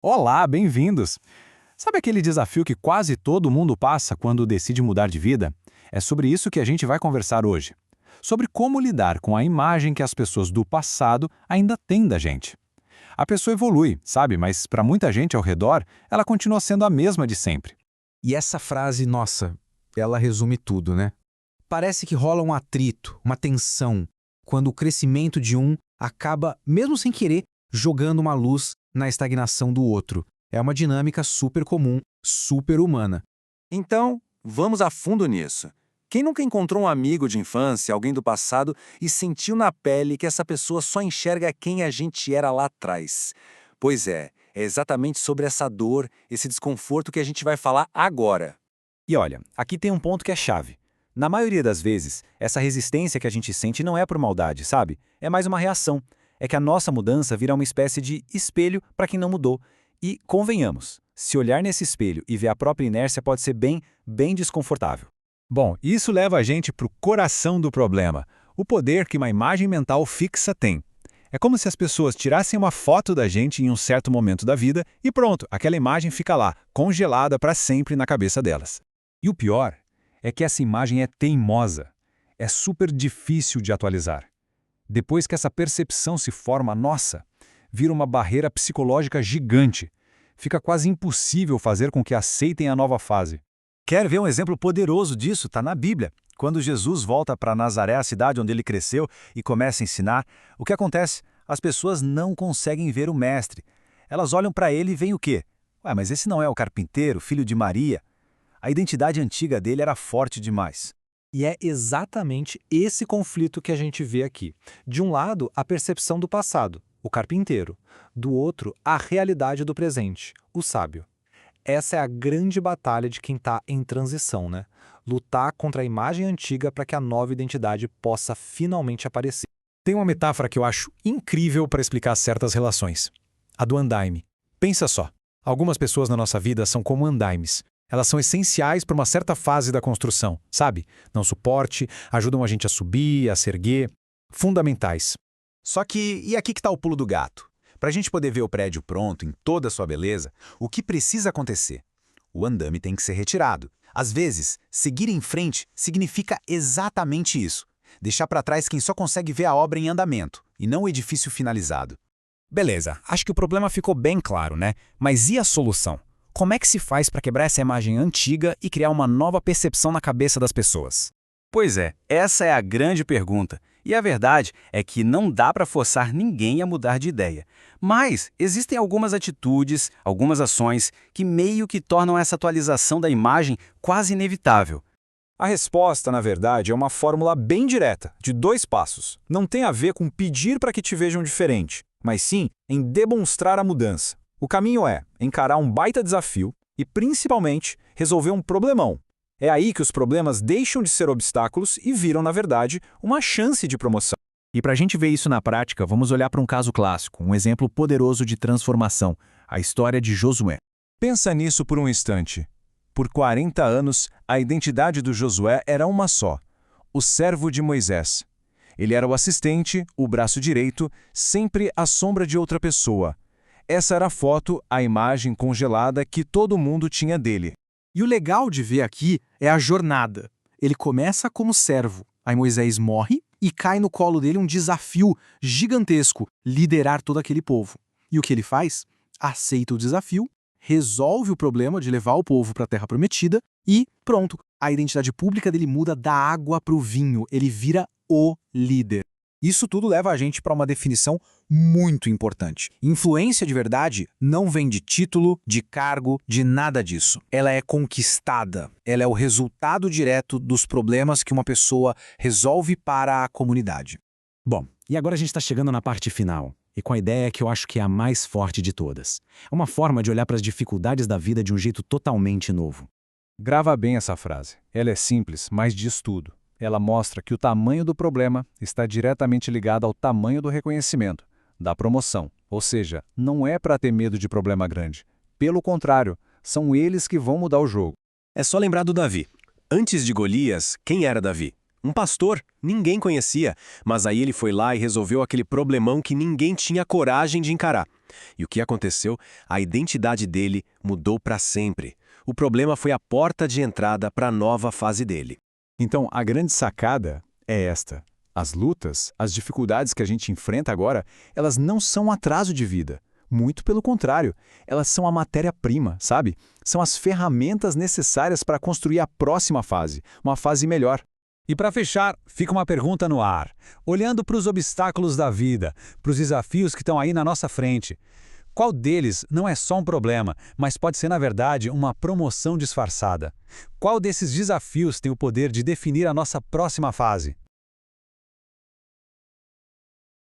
Olá, bem-vindos! Sabe aquele desafio que quase todo mundo passa quando decide mudar de vida? É sobre isso que a gente vai conversar hoje. Sobre como lidar com a imagem que as pessoas do passado ainda têm da gente. A pessoa evolui, sabe? Mas para muita gente ao redor, ela continua sendo a mesma de sempre. E essa frase, nossa, ela resume tudo, né? Parece que rola um atrito, uma tensão, quando o crescimento de um acaba, mesmo sem querer, jogando uma luz na estagnação do outro. É uma dinâmica super comum, super humana. Então, vamos a fundo nisso. Quem nunca encontrou um amigo de infância, alguém do passado, e sentiu na pele que essa pessoa só enxerga quem a gente era lá atrás? Pois é exatamente sobre essa dor, esse desconforto que a gente vai falar agora. E olha, aqui tem um ponto que é chave. Na maioria das vezes, essa resistência que a gente sente não é por maldade, sabe? É mais uma reação. É que a nossa mudança vira uma espécie de espelho para quem não mudou. E, convenhamos, se olhar nesse espelho e ver a própria inércia pode ser bem desconfortável. Bom, isso leva a gente para o coração do problema, o poder que uma imagem mental fixa tem. É como se as pessoas tirassem uma foto da gente em um certo momento da vida e pronto, aquela imagem fica lá, congelada para sempre na cabeça delas. E o pior é que essa imagem é teimosa. É super difícil de atualizar. Depois que essa percepção se forma nossa, vira uma barreira psicológica gigante. Fica quase impossível fazer com que aceitem a nova fase. Quer ver um exemplo poderoso disso? Está na Bíblia. Quando Jesus volta para Nazaré, a cidade onde ele cresceu, e começa a ensinar, o que acontece? As pessoas não conseguem ver o mestre. Elas olham para ele e veem o quê? Ué, mas esse não é o carpinteiro, filho de Maria? A identidade antiga dele era forte demais. E é exatamente esse conflito que a gente vê aqui. De um lado, a percepção do passado, o carpinteiro. Do outro, a realidade do presente, o sábio. Essa é a grande batalha de quem está em transição, né? Lutar contra a imagem antiga para que a nova identidade possa finalmente aparecer. Tem uma metáfora que eu acho incrível para explicar certas relações. A do andaime. Pensa só, algumas pessoas na nossa vida são como andaimes. Elas são essenciais para uma certa fase da construção, sabe? Dão suporte, ajudam a gente a subir, a se erguer. Fundamentais. Só que, e aqui que está o pulo do gato? Para a gente poder ver o prédio pronto, em toda a sua beleza, o que precisa acontecer? O andame tem que ser retirado. Às vezes, seguir em frente significa exatamente isso. Deixar para trás quem só consegue ver a obra em andamento, e não o edifício finalizado. Beleza, acho que o problema ficou bem claro, né? Mas e a solução? Como é que se faz para quebrar essa imagem antiga e criar uma nova percepção na cabeça das pessoas? Pois é, essa é a grande pergunta. E a verdade é que não dá para forçar ninguém a mudar de ideia. Mas existem algumas atitudes, algumas ações que meio que tornam essa atualização da imagem quase inevitável. A resposta, na verdade, é uma fórmula bem direta, de 2 passos. Não tem a ver com pedir para que te vejam diferente, mas sim em demonstrar a mudança. O caminho é encarar um baita desafio e, principalmente, resolver um problemão. É aí que os problemas deixam de ser obstáculos e viram, na verdade, uma chance de promoção. E para a gente ver isso na prática, vamos olhar para um caso clássico, um exemplo poderoso de transformação, a história de Josué. Pensa nisso por um instante. Por 40 anos, a identidade do Josué era uma só: o servo de Moisés. Ele era o assistente, o braço direito, sempre à sombra de outra pessoa. Essa era a foto, a imagem congelada que todo mundo tinha dele. E o legal de ver aqui é a jornada. Ele começa como servo, aí Moisés morre e cai no colo dele um desafio gigantesco, liderar todo aquele povo. E o que ele faz? Aceita o desafio, resolve o problema de levar o povo para a Terra Prometida e pronto, a identidade pública dele muda da água para o vinho, ele vira o líder. Isso tudo leva a gente para uma definição muito importante. Influência de verdade não vem de título, de cargo, de nada disso. Ela é conquistada. Ela é o resultado direto dos problemas que uma pessoa resolve para a comunidade. Bom, e agora a gente está chegando na parte final. E com a ideia que eu acho que é a mais forte de todas. É uma forma de olhar para as dificuldades da vida de um jeito totalmente novo. Grava bem essa frase. Ela é simples, mas diz tudo. Ela mostra que o tamanho do problema está diretamente ligado ao tamanho do reconhecimento, da promoção. Ou seja, não é para ter medo de problema grande. Pelo contrário, são eles que vão mudar o jogo. É só lembrar do Davi. Antes de Golias, quem era Davi? Um pastor, ninguém conhecia, mas aí ele foi lá e resolveu aquele problemão que ninguém tinha coragem de encarar. E o que aconteceu? A identidade dele mudou para sempre. O problema foi a porta de entrada para a nova fase dele. Então, a grande sacada é esta. As lutas, as dificuldades que a gente enfrenta agora, elas não são um atraso de vida. Muito pelo contrário, elas são a matéria-prima, sabe? São as ferramentas necessárias para construir a próxima fase, uma fase melhor. E para fechar, fica uma pergunta no ar. Olhando para os obstáculos da vida, para os desafios que estão aí na nossa frente, qual deles não é só um problema, mas pode ser, na verdade, uma promoção disfarçada? Qual desses desafios tem o poder de definir a nossa próxima fase?